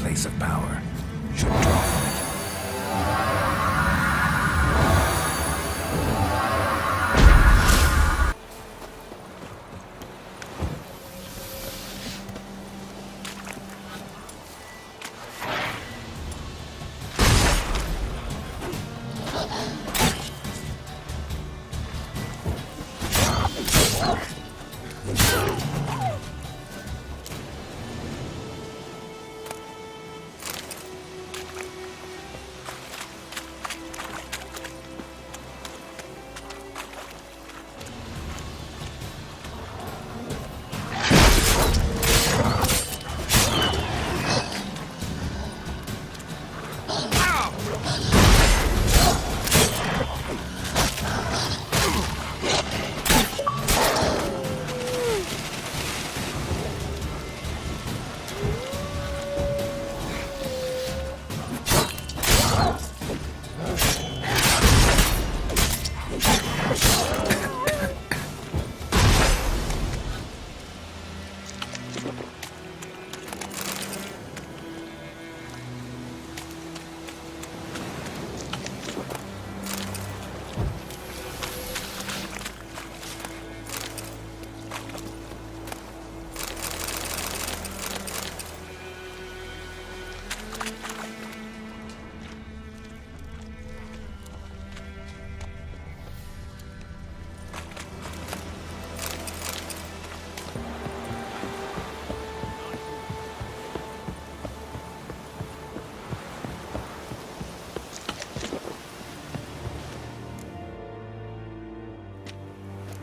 place of power. Should draw from it.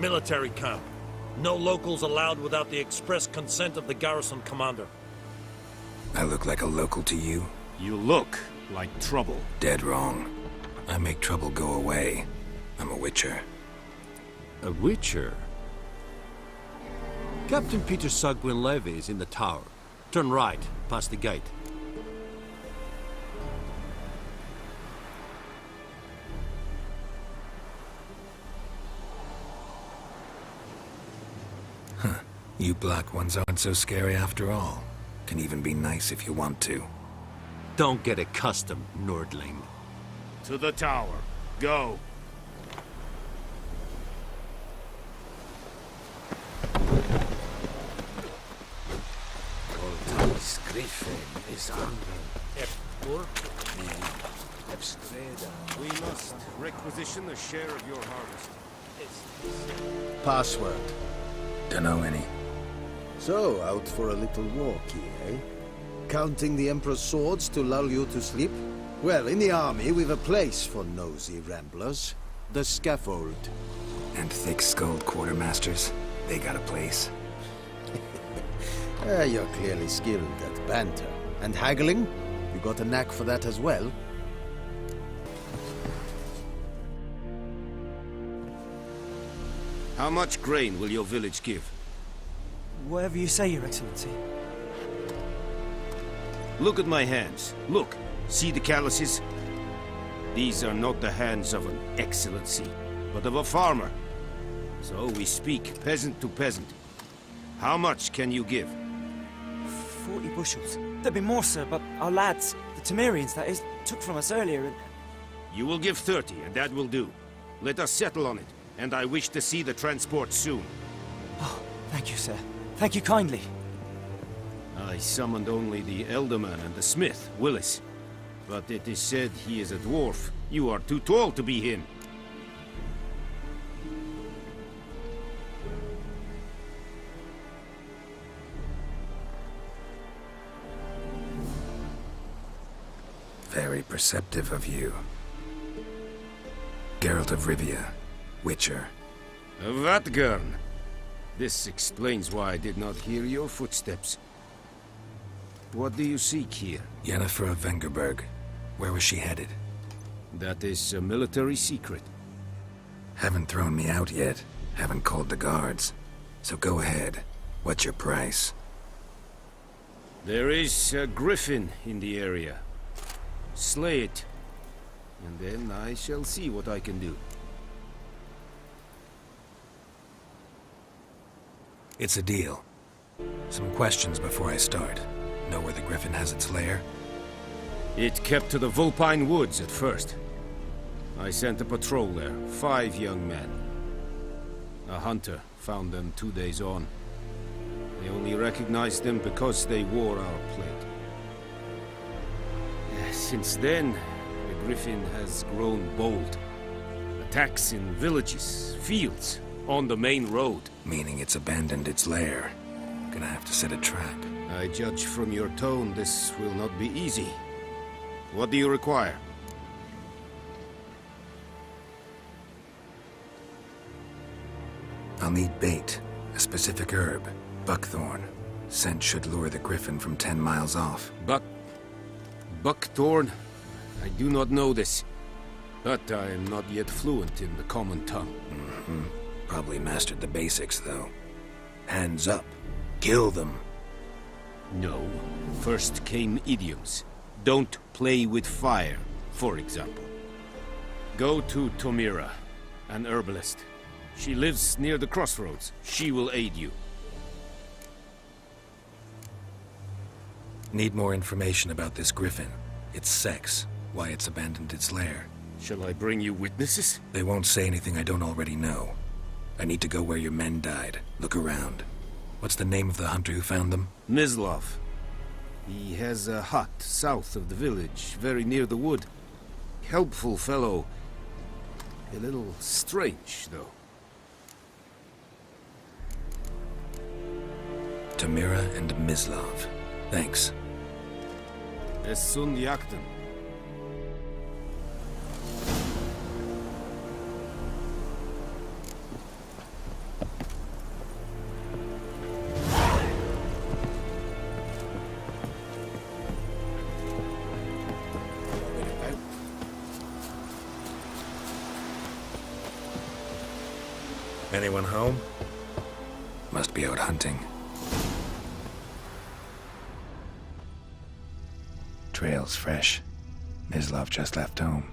Military camp. No locals allowed without the express consent of the garrison commander. I look like a local to you? You look like trouble. Dead wrong. I make trouble go away. I'm a witcher. A witcher? Captain Peter Sagwin Levy is in the tower. Turn right, past the gate. You black ones aren't so scary after all. Can even be nice if you want to. Don't get accustomed, Nordling. To the tower. Go. Thomas Griffin is under We must requisition a share of your harvest. Password. Dunno any. So, out for a little walkie, eh? Counting the Emperor's swords to lull you to sleep? Well, in the army, we've a place for nosy ramblers. The scaffold. And thick-skulled quartermasters, they got a place. You're clearly skilled at banter. And haggling? You got a knack for that as well? How much grain will your village give? Whatever you say, Your Excellency. Look at my hands. Look. See the calluses? These are not the hands of an excellency, but of a farmer. So we speak peasant to peasant. How much can you give? 40 bushels. There'd be more, sir, but our lads, the Temerians, that is, took from us earlier and... You will give 30, and that will do. Let us settle on it, and I wish to see the transport soon. Oh, thank you, sir. Thank you kindly. I summoned only the Elderman and the smith, Willis. But it is said he is a dwarf. You are too tall to be him. Very perceptive of you. Geralt of Rivia, Witcher. Vatgern. This explains why I did not hear your footsteps. What do you seek here? Yennefer of Vengerberg. Where was she headed? That is a military secret. Haven't thrown me out yet. Haven't called the guards. So go ahead. What's your price? There is a Griffin in the area. Slay it. And then I shall see what I can do. It's a deal. Some questions before I start. Know where the Griffin has its lair? It kept to the Vulpine Woods at first. I sent a patrol there, 5 young men. A hunter found them 2 days on. They only recognized them because they wore our plate. Since then, the Griffin has grown bold. Attacks in villages, fields, on the main road. Meaning it's abandoned its lair. Gonna have to set a trap. I judge from your tone this will not be easy. What do you require? I'll need bait, a specific herb, buckthorn. Scent should lure the Griffin from 10 miles off. Buckthorn? I do not know this. But I am not yet fluent in the common tongue. Probably mastered the basics, though. Hands up. Kill them. No. First came idioms. Don't play with fire, for example. Go to Tomira, an herbalist. She lives near the crossroads. She will aid you. Need more information about this Griffin. Its sex, why it's abandoned its lair. Shall I bring you witnesses? They won't say anything I don't already know. I need to go where your men died. Look around. What's the name of the hunter who found them? Mislov. He has a hut south of the village, very near the wood. Helpful fellow. A little strange, though. Tamira and Mislov. Thanks. Essun Yakten. Anyone home? Must be out hunting. Trail's fresh. Mislov just left home.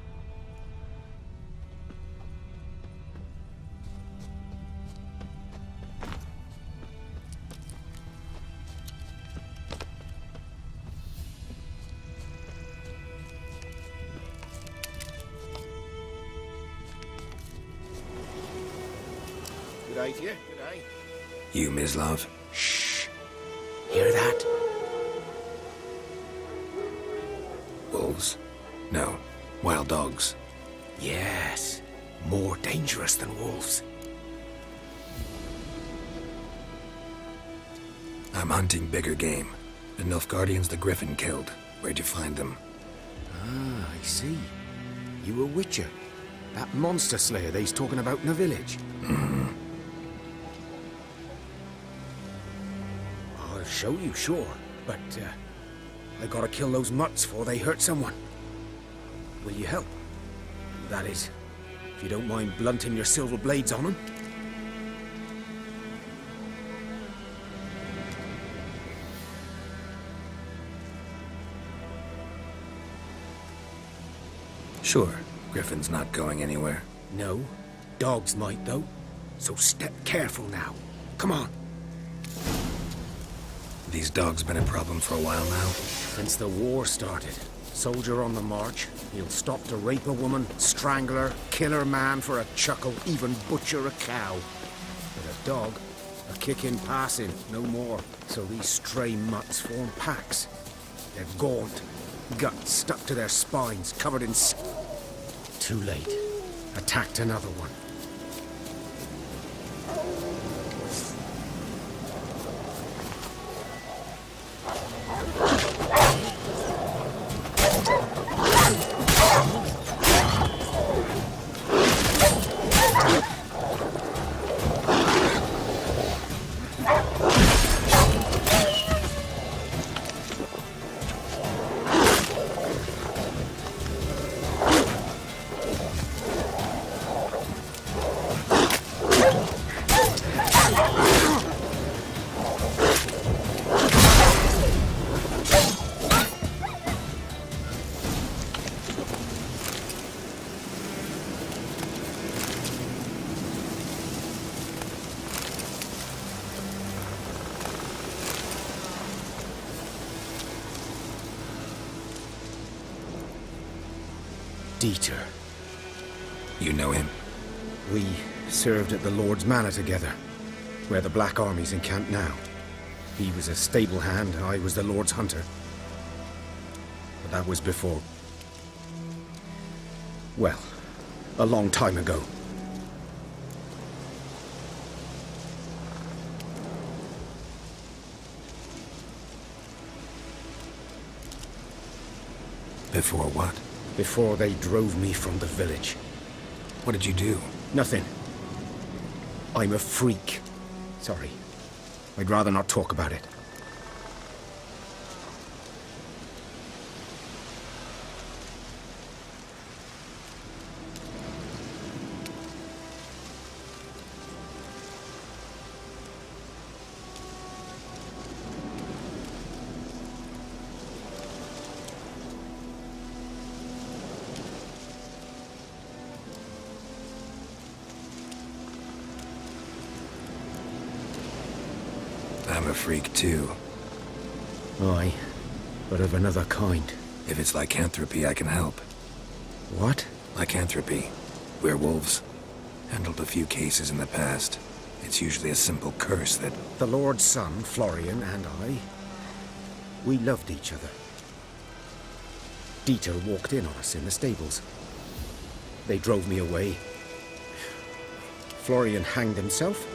Good eye to you. Good eye. You, Mislov? Shh. Hear that? Wolves? No. Wild dogs. Yes. More dangerous than wolves. I'm hunting bigger game. The Nilfgaardians the Griffin killed. Where'd you find them? Ah, I see. You a witcher. That monster slayer they's talking about in the village. I'll show you, sure. But, I gotta kill those mutts before they hurt someone. Will you help? That is, if you don't mind blunting your silver blades on them. Sure. Griffin's not going anywhere. No. Dogs might, though. So step careful now. Come on. These dogs been a problem for a while now? Since the war started. Soldier on the march. He'll stop to rape a woman, strangle her, kill her man for a chuckle, even butcher a cow. But a dog, a kick in passing, no more. So these stray mutts form packs. They're gaunt, guts stuck to their spines, covered in Too late. Attacked another one. Dieter. You know him? We served at the Lord's Manor together, where the Black Army's encamped now. He was a stable hand, and I was the Lord's hunter. But that was before... well, a long time ago. Before what? Before they drove me from the village. What did you do? Nothing. I'm a freak. Sorry. I'd rather not talk about it. I'm a freak too. Aye, but of another kind. If it's lycanthropy, I can help. What? Lycanthropy. Werewolves. Handled a few cases in the past. It's usually a simple curse that... The Lord's son, Florian, and I... we loved each other. Dieter walked in on us in the stables. They drove me away. Florian hanged himself.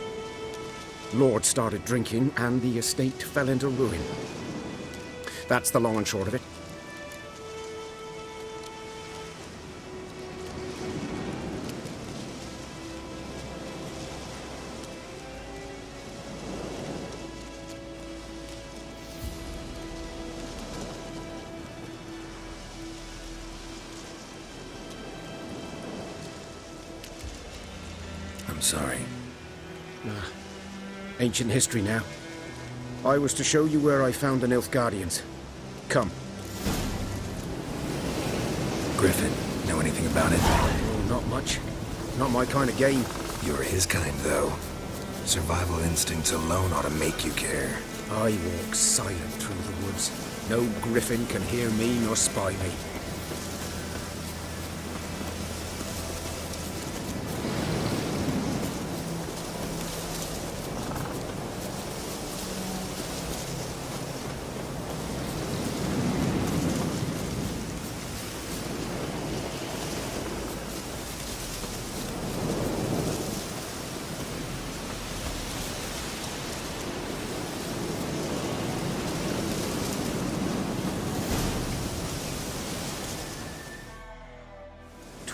Lord started drinking, and the estate fell into ruin. That's the long and short of it. I'm sorry. Ancient history now. I was to show you where I found the Nilfgaardians. Come. Griffin, know anything about it? Oh, not much. Not my kind of game. You're his kind, though. Survival instincts alone ought to make you care. I walk silent through the woods. No Griffin can hear me nor spy me.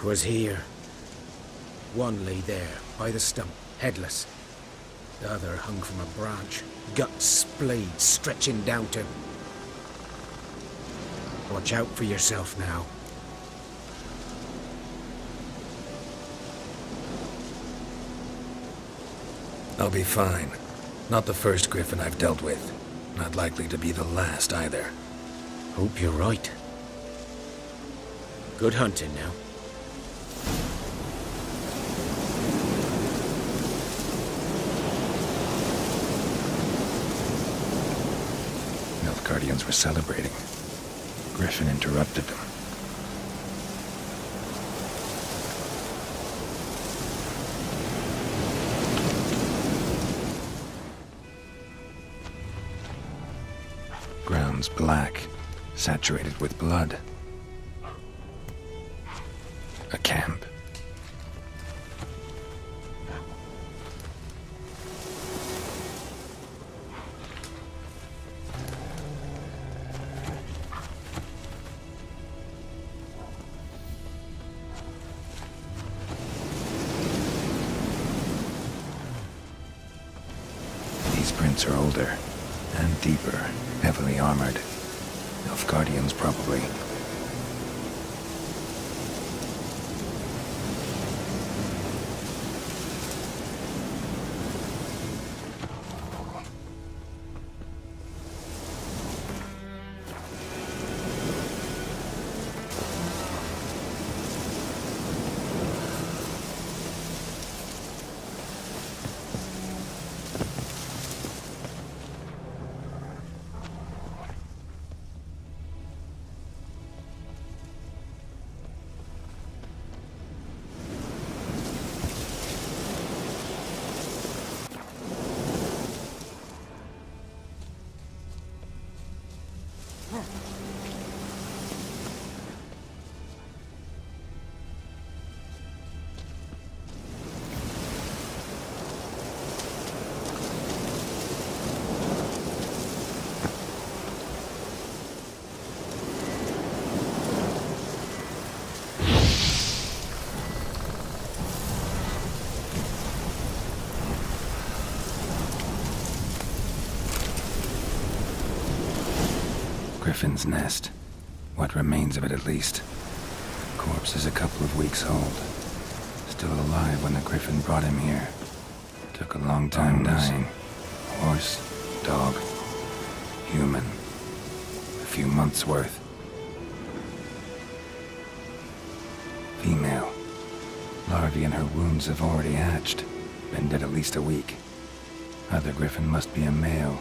Was here. One lay there, by the stump, headless. The other hung from a branch, guts splayed, stretching down to... Watch out for yourself now. I'll be fine. Not the first Griffin I've dealt with. Not likely to be the last, either. Hope you're right. Good hunting now. Guardians were celebrating. Griffin interrupted them. Ground's black, saturated with blood. A camp. Prints are older and deeper, heavily armored. Nilfgaardians, probably. Griffin's nest. What remains of it, at least. Corpse is a couple of weeks old. Still alive when the Griffin brought him here. Took a long time dying. Horse, dog, human. A few months' worth. Female. Larvae in her wounds have already hatched. Been dead at least a week. Other Griffin must be a male.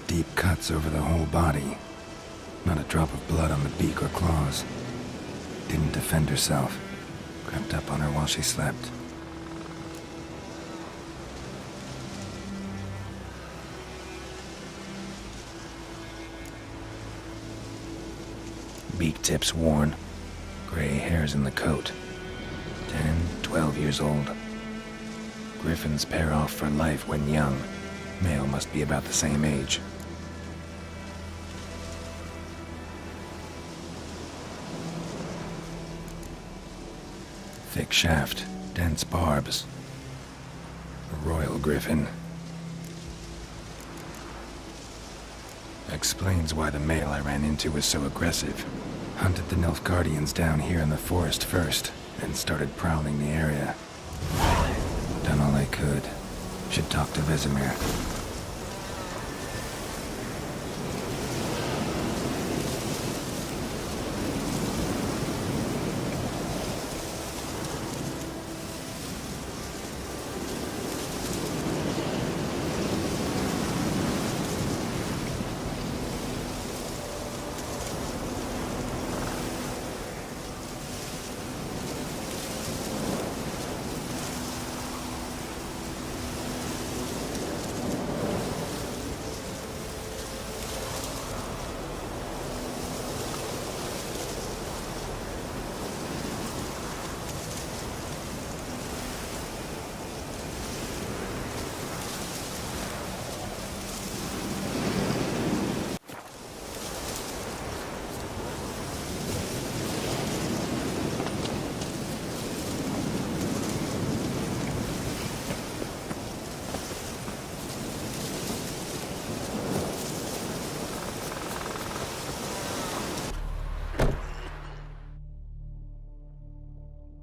Deep cuts over the whole body. Not a drop of blood on the beak or claws. Didn't defend herself. Crept up on her while she slept. Beak tips worn. Gray hairs in the coat. 10, 12 years old. Griffins pair off for life when young. Male must be about the same age. Thick shaft, dense barbs. A royal griffin. Explains why the male I ran into was so aggressive. Hunted the Nilfgaardians down here in the forest first, then started prowling the area. Done all I could. Should talk to Vesemir.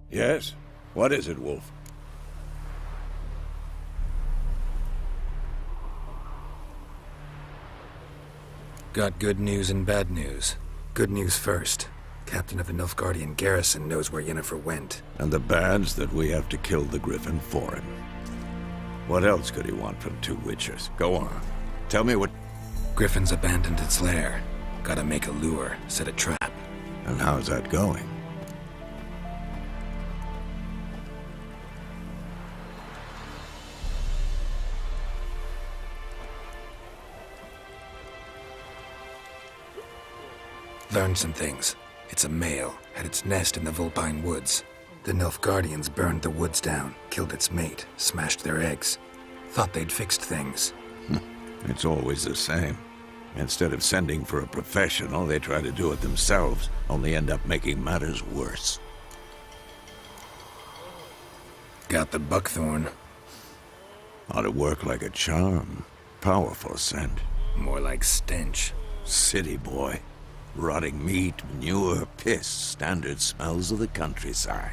Yes? What is it, Wolf? Got good news and bad news. Good news first. Captain of the Nilfgaardian garrison knows where Yennefer went. And the bad's that we have to kill the Griffin for him. What else could he want from two witchers? Go on. Tell me what... Griffin's abandoned its lair. Gotta make a lure, set a trap. And how's that going? Learned some things. It's a male, had its nest in the Vulpine Woods. The Nilfgaardians burned the woods down, killed its mate, smashed their eggs. Thought they'd fixed things. It's always the same. Instead of sending for a professional, they try to do it themselves, only end up making matters worse. Got the buckthorn. Ought to work like a charm. Powerful scent. More like stench. City boy. Rotting meat, manure, piss, standard smells of the countryside.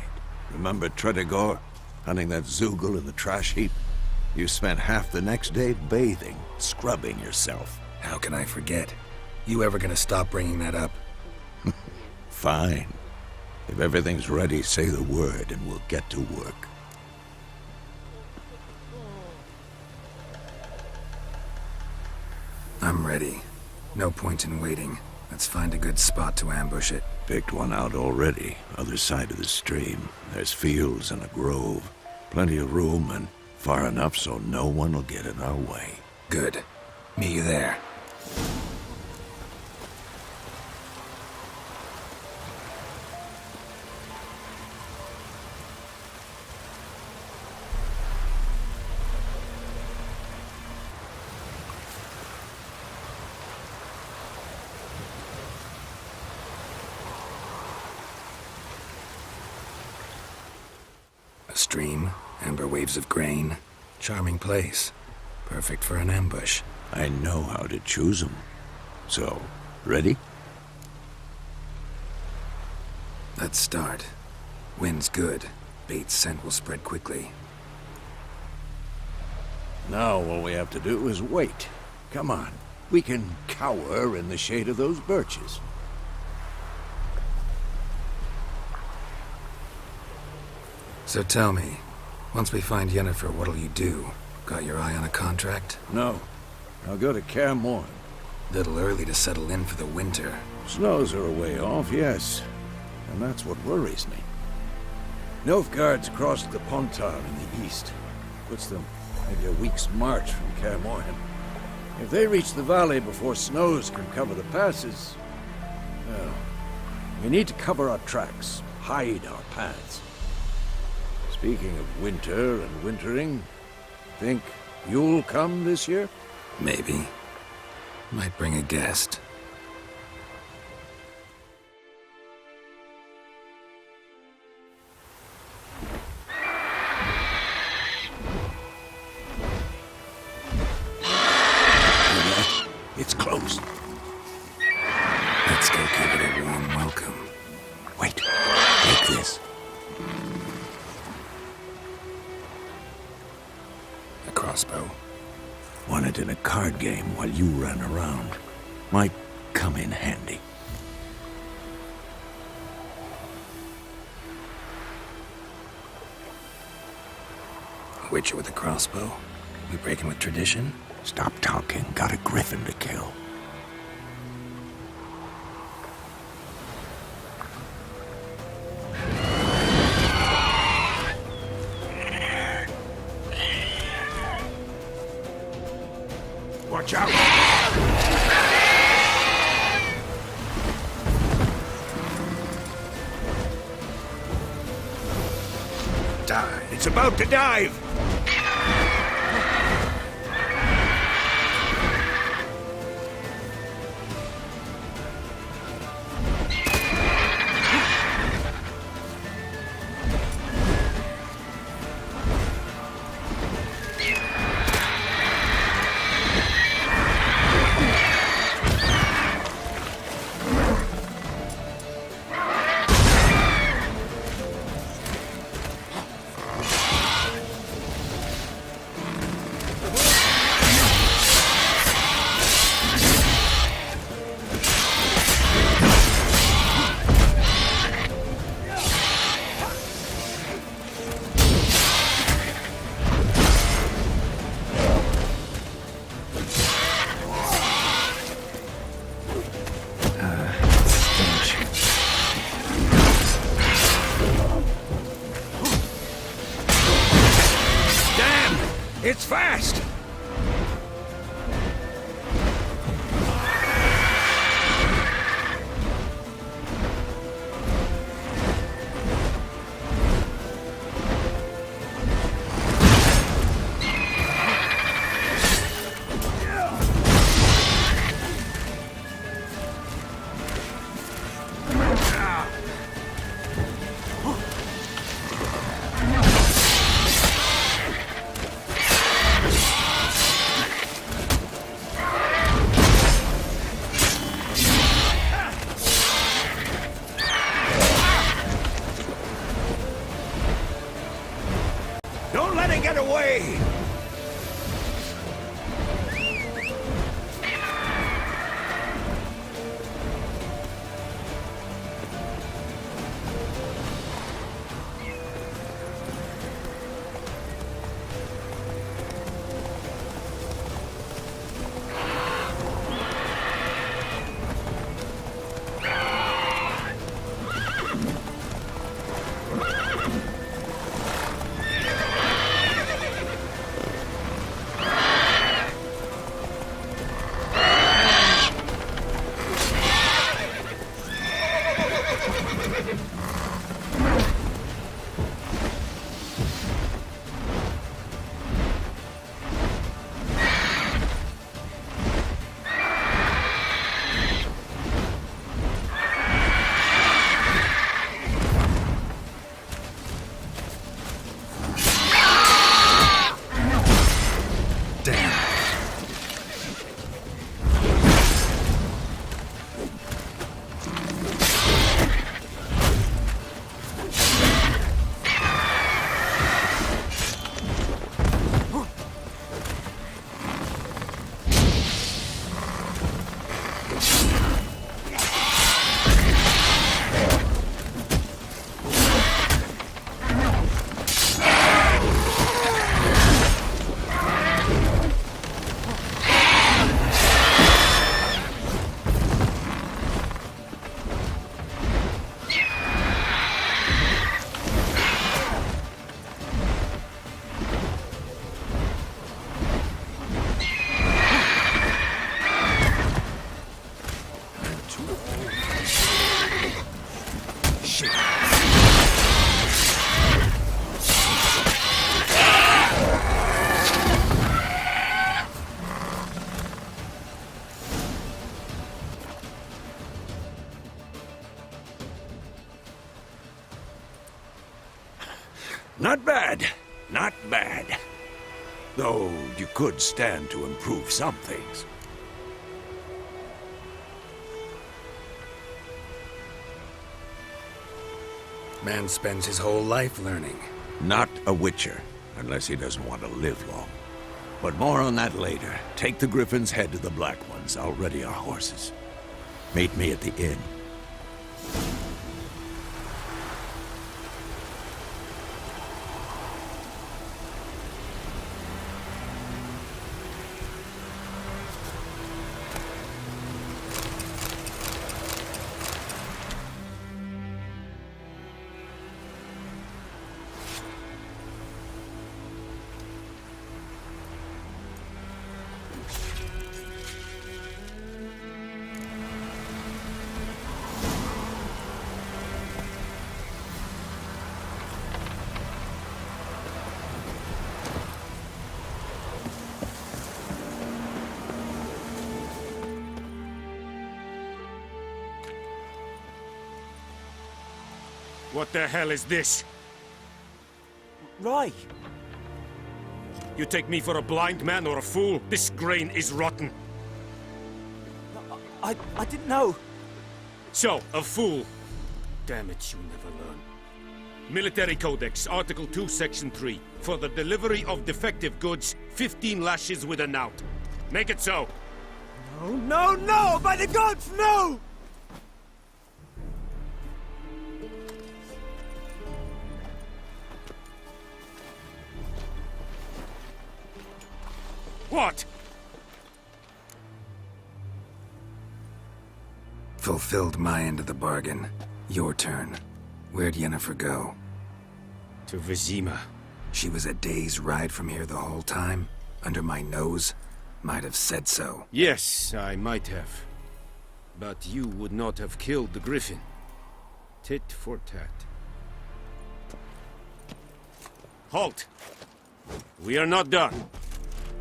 Remember Tretogor? Hunting that Zoogle in the trash heap? You spent half the next day bathing, scrubbing yourself. How can I forget? You ever gonna stop bringing that up? Fine. If everything's ready, say the word and we'll get to work. I'm ready. No point in waiting. Let's find a good spot to ambush it. Picked one out already, other side of the stream. There's fields and a grove. Plenty of room and far enough so no one will get in our way. Good. Meet you there. A stream, amber waves of grain. Charming place. Perfect for an ambush. I know how to choose 'em. So, ready? Let's start. Wind's good. Bait's scent will spread quickly. Now all we have to do is wait. Come on. We can cower in the shade of those birches. So tell me, once we find Yennefer, what'll you do? Got your eye on a contract? No. I'll go to Kaer Morhen. Little early to settle in for the winter. Snows are a way off, yes. And that's what worries me. Nilfgaard's crossed the Pontar in the east. Puts them maybe a week's march from Kaer Morhen. If they reach the valley before snows can cover the passes, well, we need to cover our tracks, hide our paths. Speaking of winter and wintering, think you'll come this year? Maybe. Might bring a guest. It's closed. Let's go give it a warm welcome. Wait, take this. A crossbow. Won it in a card game while you ran around. Might come in handy. A witcher with a crossbow? We breaking with tradition? Stop talking. Got a Griffin to kill. Watch out! Die. It's about to dive! It's fast! Don't let it get away! bad. Not bad. Though you could stand to improve some things. Man spends his whole life learning. Not a witcher, unless he doesn't want to live long. But more on that later. Take the Griffin's head to the Black Ones. I'll ready our horses. Meet me at the inn. What the hell is this? Rye! You take me for a blind man or a fool? This grain is rotten. I didn't know. So, a fool. Damn it, you never learn. Military Codex, Article 2, Section 3. For the delivery of defective goods, 15 lashes with a knout. Make it so. No, no, no! By the gods, no! What? Fulfilled my end of the bargain. Your turn. Where'd Yennefer go? To Vizima. She was a day's ride from here the whole time? Under my nose? Might have said so. Yes, I might have. But you would not have killed the Griffin. Tit for tat. Halt! We are not done.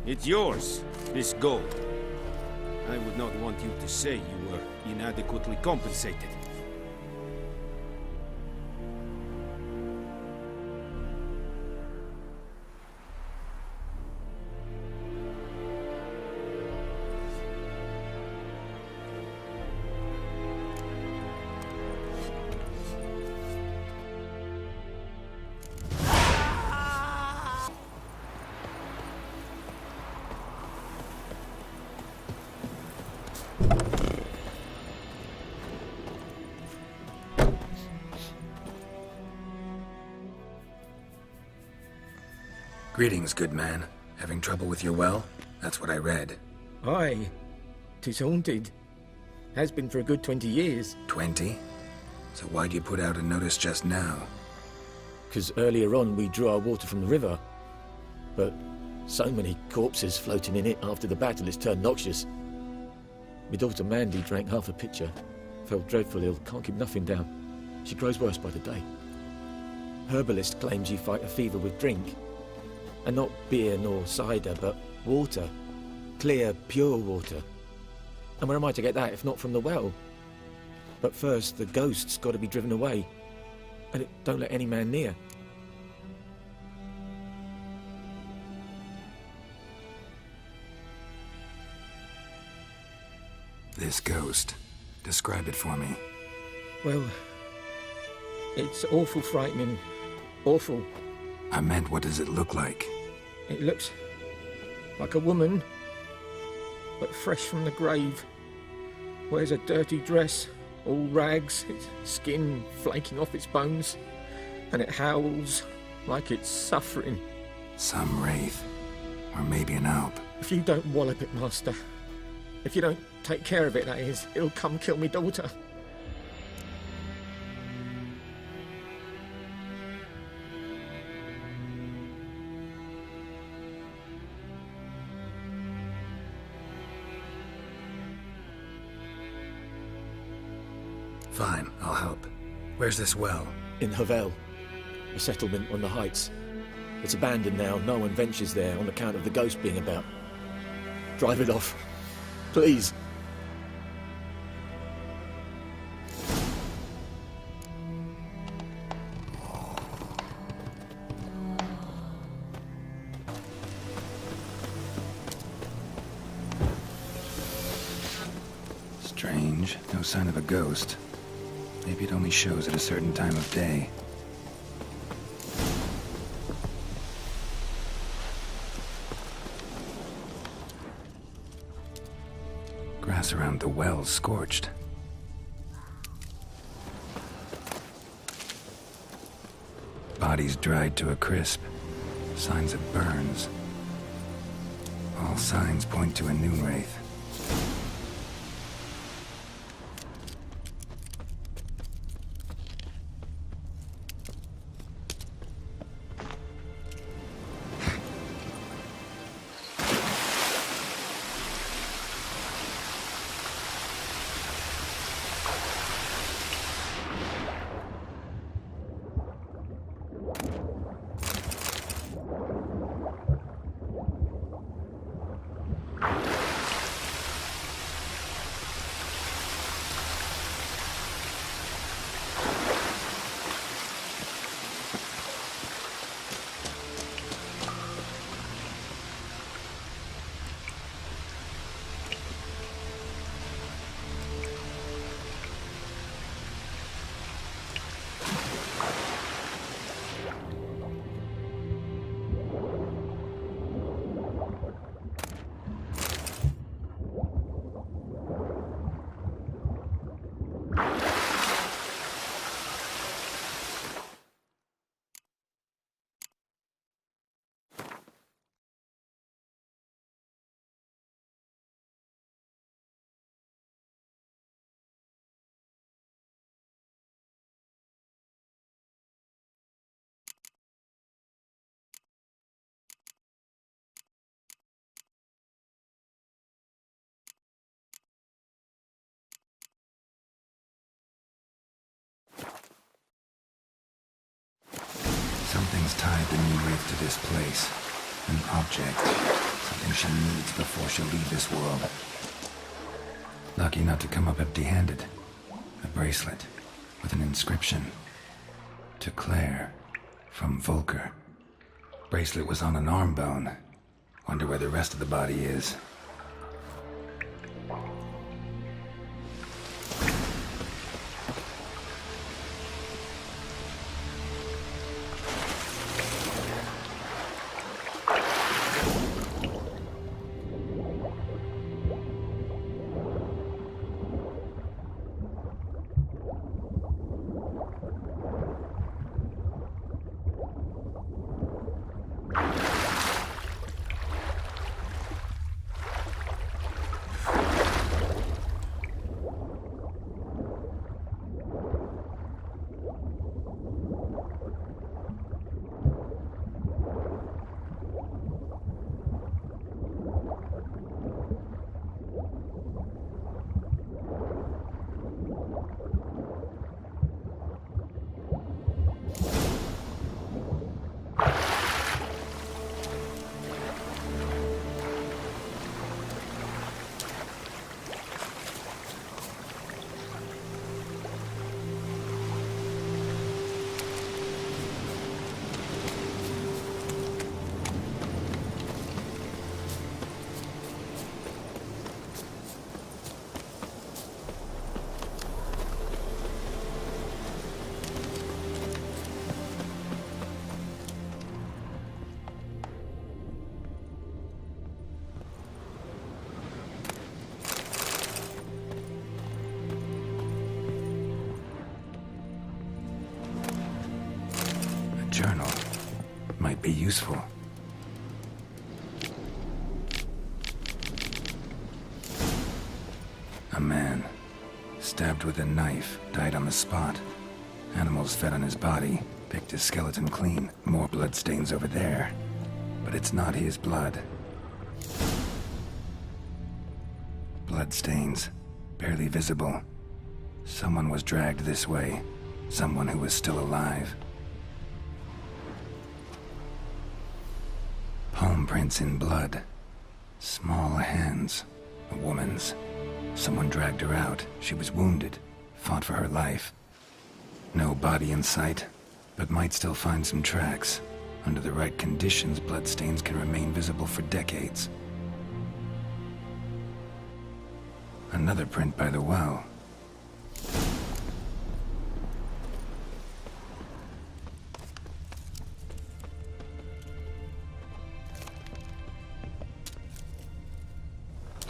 It's yours, this gold. I would not want you to say you were inadequately compensated. Greetings, good man. Having trouble with your well? That's what I read. Aye. 'Tis haunted. Has been for a good 20 years. 20? So why'd you put out a notice just now? 'Cause earlier on we drew our water from the river. But so many corpses floating in it after the battle it's turned noxious. My daughter Mandy drank half a pitcher. Fell dreadful ill, can't keep nothing down. She grows worse by the day. Herbalist claims you fight a fever with drink. And not beer nor cider, but water. Clear, pure water. And where am I to get that if not from the well? But first, the ghost's got to be driven away. And it don't let any man near. This ghost. Describe it for me. Well, it's awful frightening. Awful. I meant, what does it look like? It looks like a woman, but fresh from the grave. Wears a dirty dress, all rags, its skin flaking off its bones, and it howls like it's suffering. Some wraith. Or maybe an alp. If you don't wallop it, Master, if you don't take care of it, that is, it'll come kill me daughter. Fine, I'll help. Where's this well? In Havel, a settlement on the heights. It's abandoned now, no one ventures there on account of the ghost being about. Drive it off, please. strange. No sign of a ghost. Maybe it only shows at a certain time of day. Grass around the well's scorched. Bodies dried to a crisp. Signs of burns. All signs point to a noon wraith. Something's tied the new wraith to this place. An object. Something she needs before she'll leave this world. Lucky not to come up empty-handed. A bracelet with an inscription. To Claire, from Volker. Bracelet was on an arm bone. Wonder where the rest of the body is. Journal might be useful. A man, stabbed with a knife, died on the spot. Animals fed on his body, picked his skeleton clean. More bloodstains over there. But it's not his blood. Bloodstains, barely visible. Someone was dragged this way. Someone who was still alive. Palm prints in blood. Small hands. A woman's. Someone dragged her out. She was wounded. Fought for her life. No body in sight, but might still find some tracks. Under the right conditions, bloodstains can remain visible for decades. Another print by the well.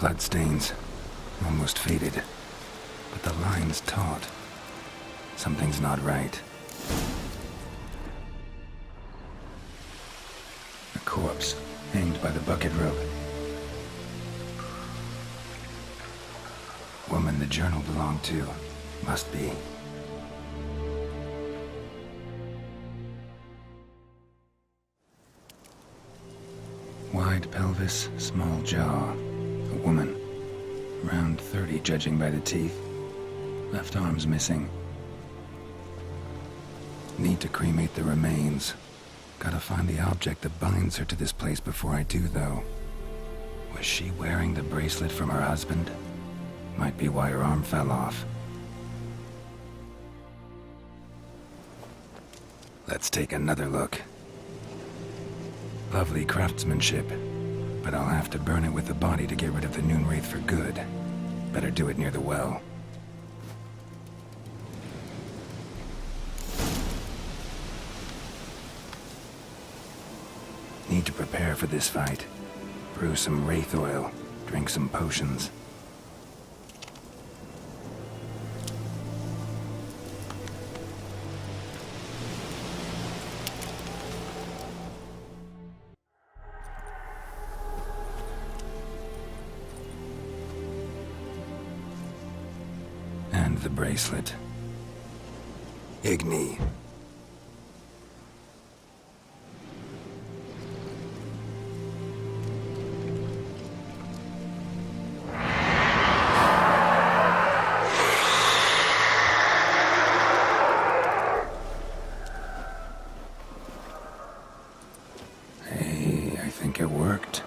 Bloodstains. Almost faded. But the line's taut. Something's not right. A corpse, hanged by the bucket rope. Woman the journal belonged to. Must be. Wide pelvis, small jaw. A woman. Around 30, judging by the teeth. Left arm's missing. Need to cremate the remains. Gotta find the object that binds her to this place before I do, though. Was she wearing the bracelet from her husband? Might be why her arm fell off. Let's take another look. Lovely craftsmanship, but I'll have to burn it with the body to get rid of the Noon Wraith for good. Better do it near the well. Need to prepare for this fight. Brew some wraith oil, drink some potions. And the bracelet. Igni. Hey, I think it worked.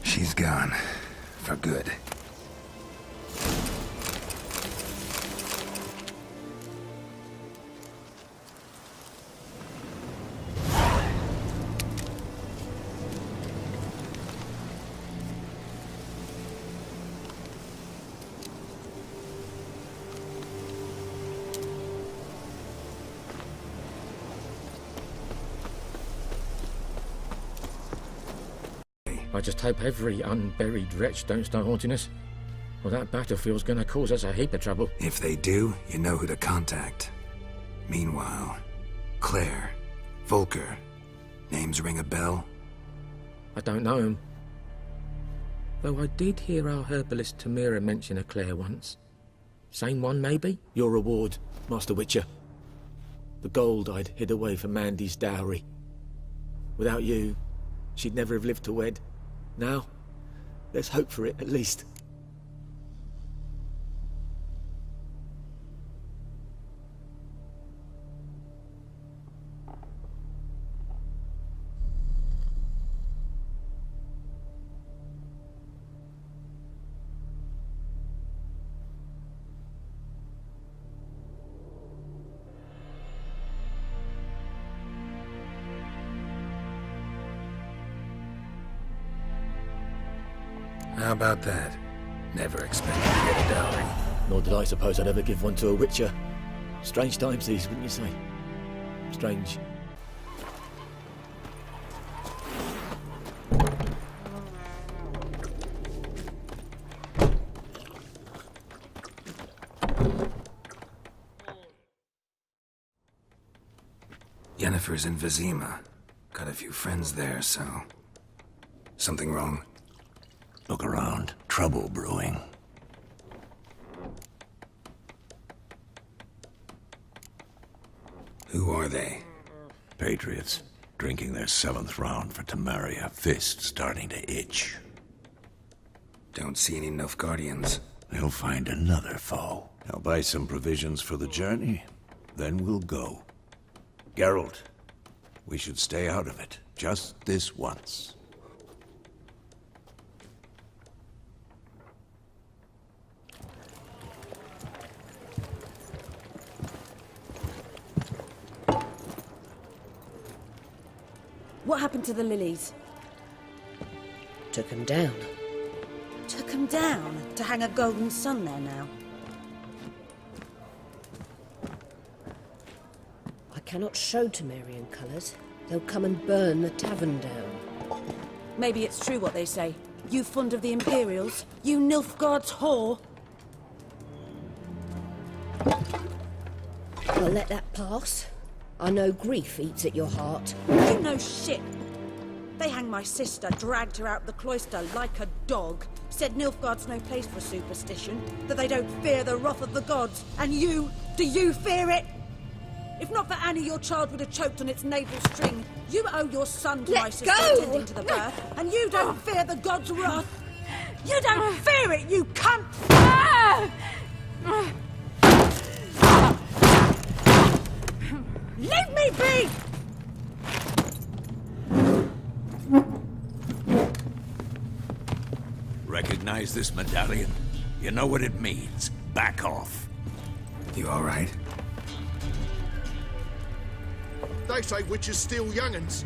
She's gone. For good. I just hope every unburied wretch don't start haunting us. Well, that battlefield's gonna cause us a heap of trouble. If they do, you know who to contact. Meanwhile, Claire, Volker, names ring a bell? I don't know him. Though I did hear our herbalist Tamira mention a Claire once. Same one, maybe? Your reward, Master Witcher. The gold I'd hid away for Mandy's dowry. Without you, she'd never have lived to wed. Now, let's hope for it, at least. How about that? Never expected to get a dowry. Nor did I suppose I'd ever give one to a Witcher. Strange times these, wouldn't you say? Strange. Yennefer's in Vizima. Got a few friends there, so... Something wrong? Look around. Trouble brewing. Who are they? Patriots. Drinking their 7th round for Temeria. Fist starting to itch. Don't see any Nilfgaardians. They'll find another foe. I'll buy some provisions for the journey. Then we'll go. Geralt, we should stay out of it. Just this once. What happened to the lilies? Took him down. Took 'em down to hang a golden sun there now. I cannot show Temerian colours. They'll come and burn the tavern down. Maybe it's true what they say. You fond of the Imperials? You Nilfgaard's whore? I'll let that pass. I know grief eats at your heart. You know shit. They hanged my sister, dragged her out the cloister like a dog. Said Nilfgaard's no place for superstition, that they don't fear the wrath of the gods. And you, do you fear it? If not for Annie, your child would have choked on its navel string. You owe your son to my sister attending to the birth, and you don't fear the gods' wrath. You don't fear it, you cunt! Leave me be! Recognize this medallion? You know what it means. Back off. You all right? They say witches steal young'uns.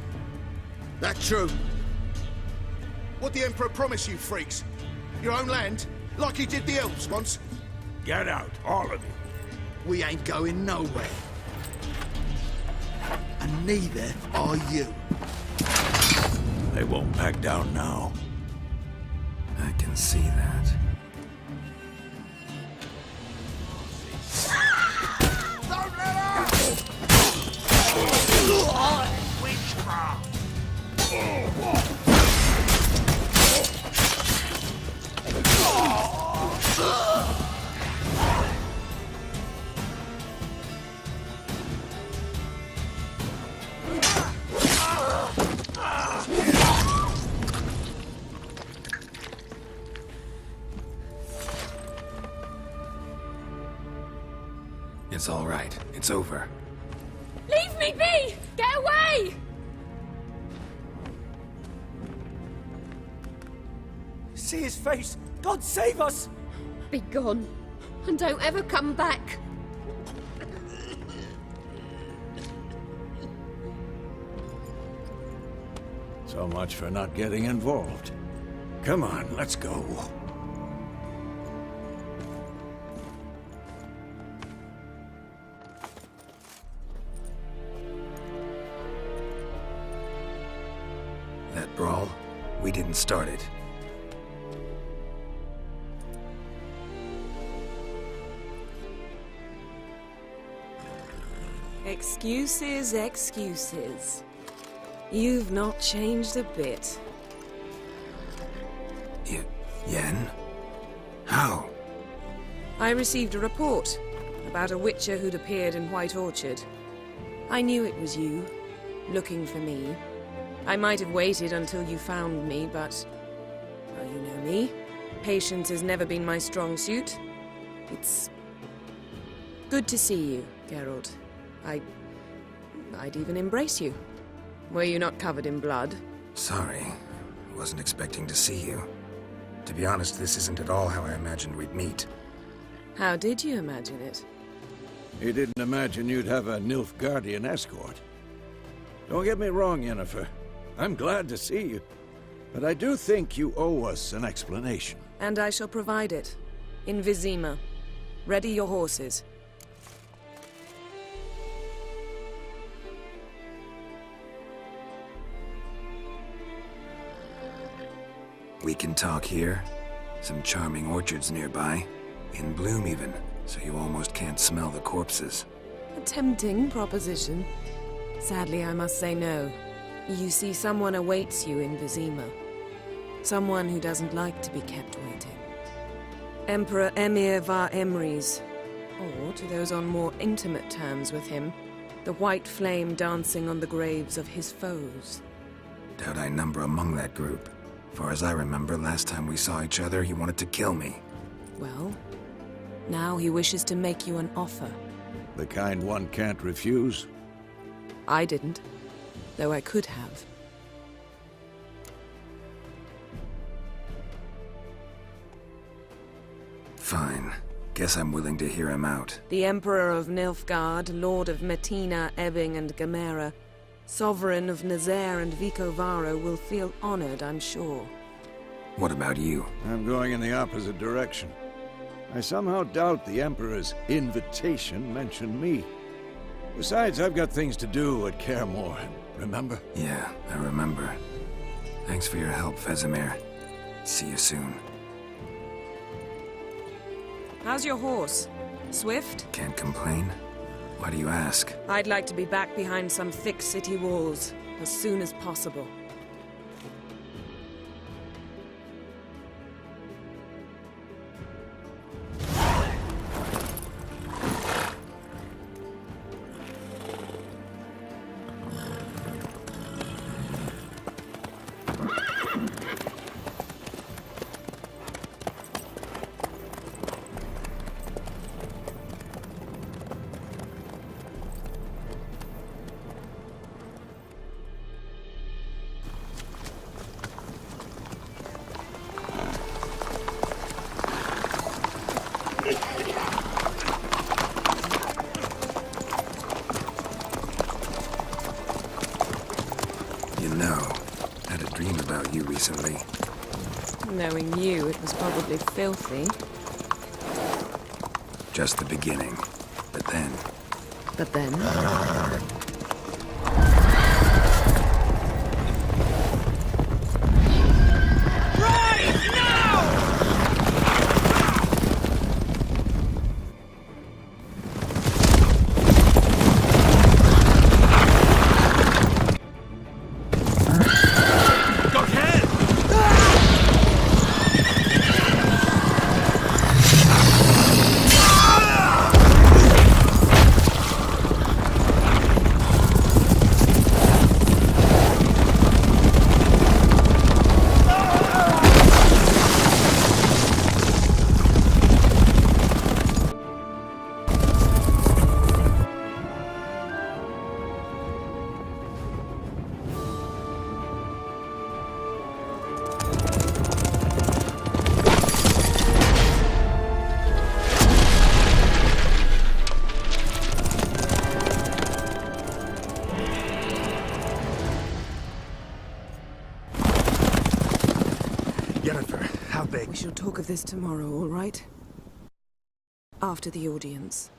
That true? What the Emperor promise you, freaks? Your own land? Like he did the elves once? Get out, all of you. We ain't going nowhere. And neither are you. They won't back down now. I can see that. Don't let her! Witchcraft! It's all right. It's over. Leave me be! Get away! See his face! God save us! Be gone, and don't ever come back. So much for not getting involved. Come on, let's go. That brawl, we didn't start it. Excuses, excuses. You've not changed a bit. Yen? How? I received a report about a witcher who'd appeared in White Orchard. I knew it was you, looking for me. I might have waited until you found me, but... well, you know me. Patience has never been my strong suit. It's... good to see you, Geralt. I'd even embrace you. Were you not covered in blood? Sorry. Wasn't expecting to see you. To be honest, this isn't at all how I imagined we'd meet. How did you imagine it? You didn't imagine you'd have a Nilfgaardian escort. Don't get me wrong, Yennefer. I'm glad to see you. But I do think you owe us an explanation. And I shall provide it. In Vizima. Ready your horses. We can talk here. Some charming orchards nearby. In bloom even, so you almost can't smell the corpses. A tempting proposition. Sadly, I must say no. You see, someone awaits you in Vizima. Someone who doesn't like to be kept waiting. Emperor Emir var Emrys. Or, to those on more intimate terms with him, the white flame dancing on the graves of his foes. Doubt I number among that group. Far as I remember, last time we saw each other, he wanted to kill me. Well, now he wishes to make you an offer. The kind one can't refuse? I didn't, though I could have. Fine. Guess I'm willing to hear him out. The Emperor of Nilfgaard, Lord of Metina, Ebbing and Gamera, Sovereign of Nazaire and Vicovaro will feel honored, I'm sure. What about you? I'm going in the opposite direction. I somehow doubt the Emperor's invitation mentioned me. Besides, I've got things to do at Kaer remember? Yeah, I remember. Thanks for your help, Vesemir. See you soon. How's your horse? Swift? Can't complain. Why do you ask? I'd like to be back behind some thick city walls, as soon as possible. You know, I had a dream about you recently. Knowing you, it was probably filthy. Just the beginning. But then... But then... Jennifer, how big? We shall talk of this tomorrow, all right? After the audience.